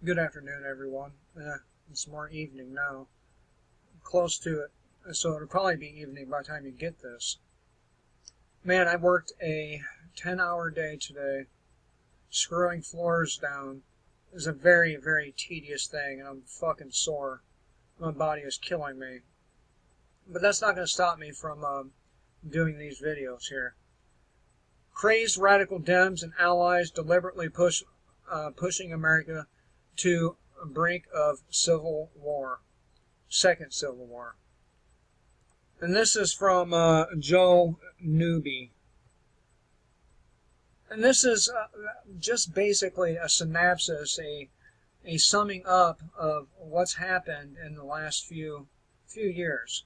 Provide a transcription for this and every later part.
Good afternoon, everyone. It's more evening now. Close to it, so it'll probably be evening by the time you get this. Man, I worked a 10-hour day today, screwing floors down. It was a very, very tedious thing, and I'm fucking sore. My body is killing me. But that's not going to stop me from doing these videos here. Crazed radical Dems and allies deliberately pushing America to a brink of civil war, second civil war. And this is from Joe Newby. And this is just basically a synopsis, a summing up of what's happened in the last few years.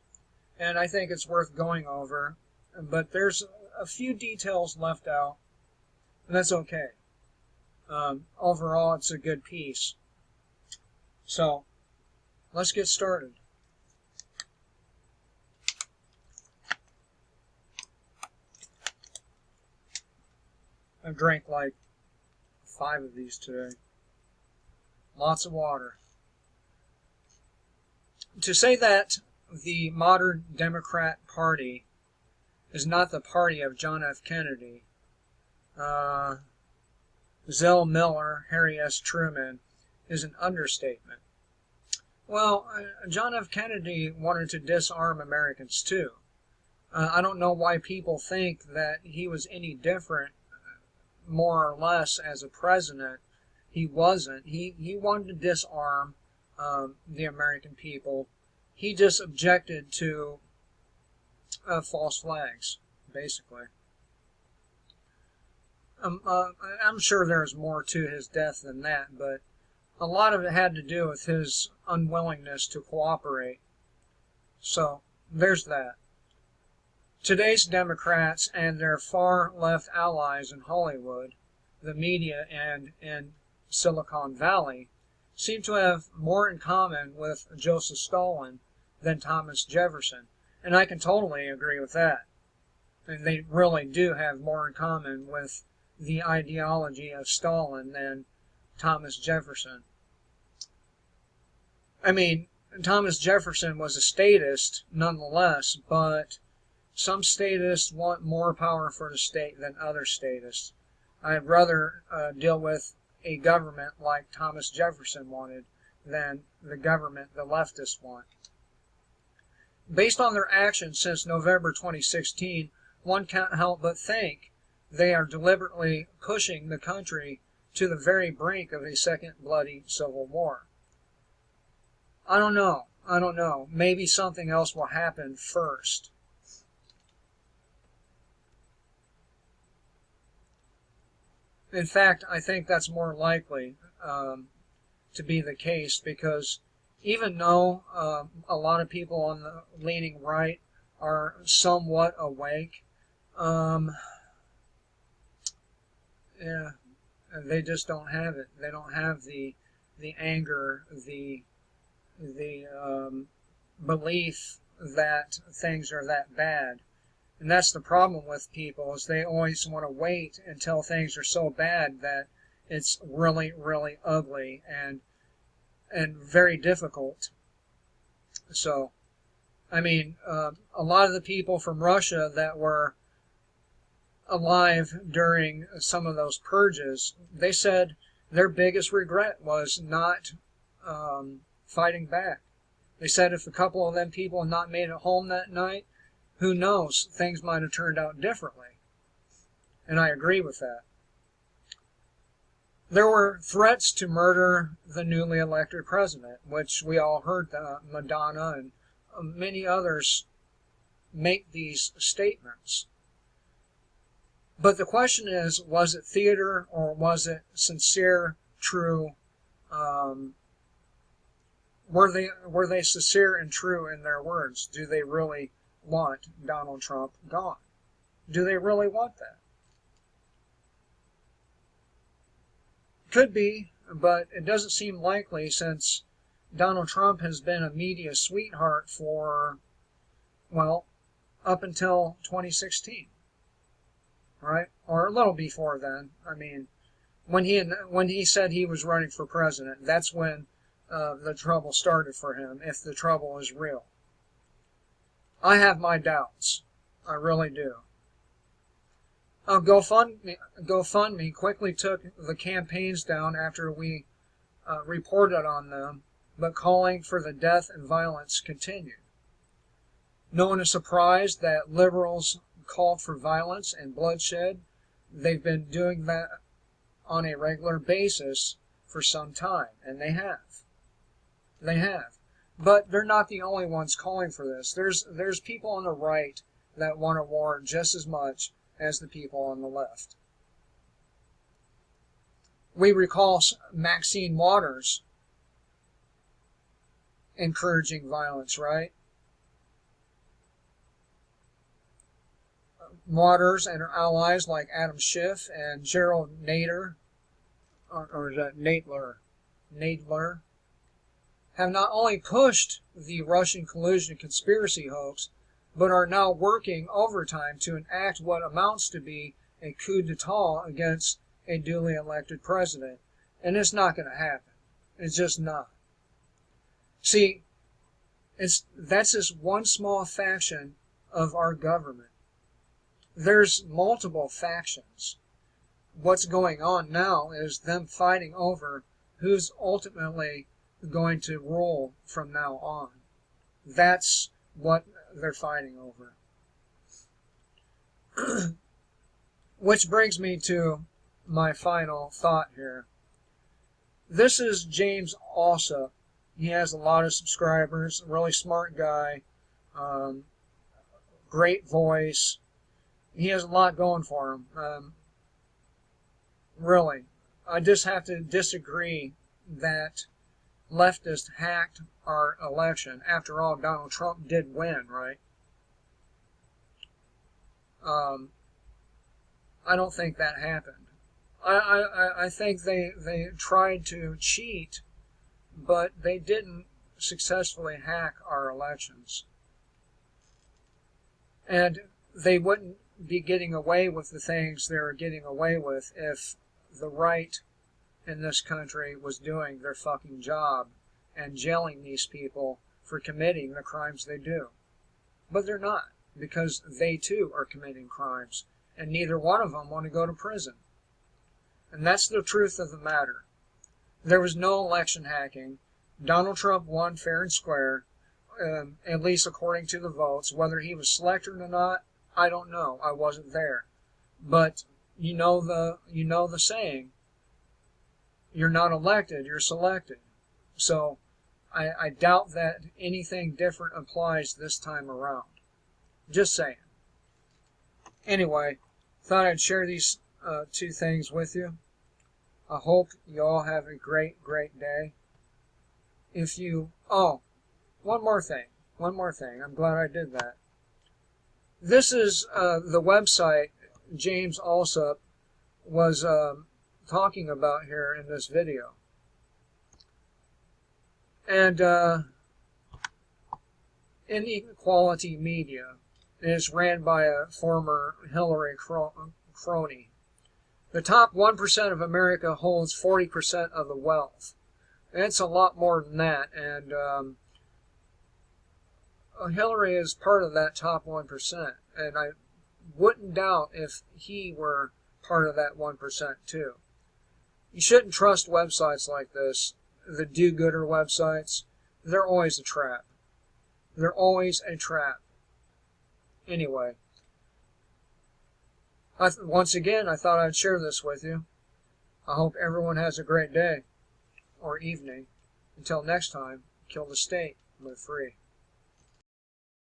And I think it's worth going over. But there's a few details left out, and that's okay. Overall, it's a good piece. So, let's get started. I've drank like 5 of these today. Lots of water. To say that the modern Democrat Party is not the party of John F. Kennedy, Zell Miller, Harry S. Truman, is an understatement. Well, John F. Kennedy wanted to disarm Americans too. I don't know why people think that he was any different, more or less, as a president. He wasn't. He wanted to disarm the American people. He just objected to false flags, basically. I'm sure there's more to his death than that, but a lot of it had to do with his unwillingness to cooperate. So, there's that. Today's Democrats and their far-left allies in Hollywood, the media, and in Silicon Valley seem to have more in common with Joseph Stalin than Thomas Jefferson, and I can totally agree with that. And they really do have more in common with the ideology of Stalin than Thomas Jefferson. I mean, Thomas Jefferson was a statist nonetheless, but some statists want more power for the state than other statists. I'd rather deal with a government like Thomas Jefferson wanted than the government the leftists want. Based on their actions since November 2016, one can't help but think they are deliberately pushing the country to the very brink of a second bloody civil war. I don't know. Maybe something else will happen first. In fact, I think that's more likely to be the case, because even though a lot of people on the leaning right are somewhat awake, yeah, they just don't have it. They don't have the anger, the belief that things are that bad. And that's the problem with people, is they always want to wait until things are so bad that it's really, really ugly and very difficult. So, I mean, a lot of the people from Russia that were alive during some of those purges, they said their biggest regret was not fighting back. They said if a couple of them people had not made it home that night, who knows, things might have turned out differently. And I agree with that. There were threats to murder the newly elected president, which we all heard Madonna and many others make these statements. But the question is, was it theater or was it sincere, true? Were they sincere and true in their words? Do they really want Donald Trump gone? Do they really want that? Could be, but it doesn't seem likely, since Donald Trump has been a media sweetheart for, well, up until 2016, right? Or a little before then. I mean, when he said he was running for president. That's when the trouble started for him, if the trouble is real. I have my doubts. I really do. GoFundMe quickly took the campaigns down after we reported on them, but calling for the death and violence continued. No one is surprised that liberals called for violence and bloodshed. They've been doing that on a regular basis for some time, and they have. They have. But they're not the only ones calling for this. There's people on the right that want a war just as much as the people on the left. We recall Maxine Waters encouraging violence, right? Waters and her allies like Adam Schiff and Gerald Nader, or is that Nadler, have not only pushed the Russian collusion conspiracy hoax, but are now working overtime to enact what amounts to be a coup d'etat against a duly elected president. And it's not going to happen. It's just not. See, that's just one small faction of our government. There's multiple factions. What's going on now is them fighting over who's ultimately going to rule from now on. That's what they're fighting over. Which brings me to my final thought here. This is James Alsop. He has a lot of subscribers, really smart guy, great voice. He has a lot going for him. Really. I just have to disagree that leftists hacked our election. After all, Donald Trump did win, right? I don't think that happened. I think they tried to cheat, but they didn't successfully hack our elections. And they wouldn't be getting away with the things they're getting away with if the right in this country was doing their fucking job and jailing these people for committing the crimes they do. But they're not, because they too are committing crimes, and neither one of them want to go to prison. And that's the truth of the matter. There was no election hacking. Donald Trump won fair and square, at least according to the votes. Whether he was selected or not, I don't know. I wasn't there. But you know the saying, you're not elected, you're selected. So I doubt that anything different applies this time around. Just saying. Anyway, thought I'd share these two things with you. I hope you all have a great, great day. One more thing. I'm glad I did that. This is the website James Alsop was talking about here in this video. And Inequality Media is ran by a former Hillary crony. The top 1% of America holds 40% of the wealth. It's a lot more than that, and Hillary is part of that top 1%, and I wouldn't doubt if he were part of that 1% too. You shouldn't trust websites like this, the do-gooder websites. They're always a trap. They're always a trap. Anyway, once again, I thought I'd share this with you. I hope everyone has a great day or evening. Until next time, kill the state, live free.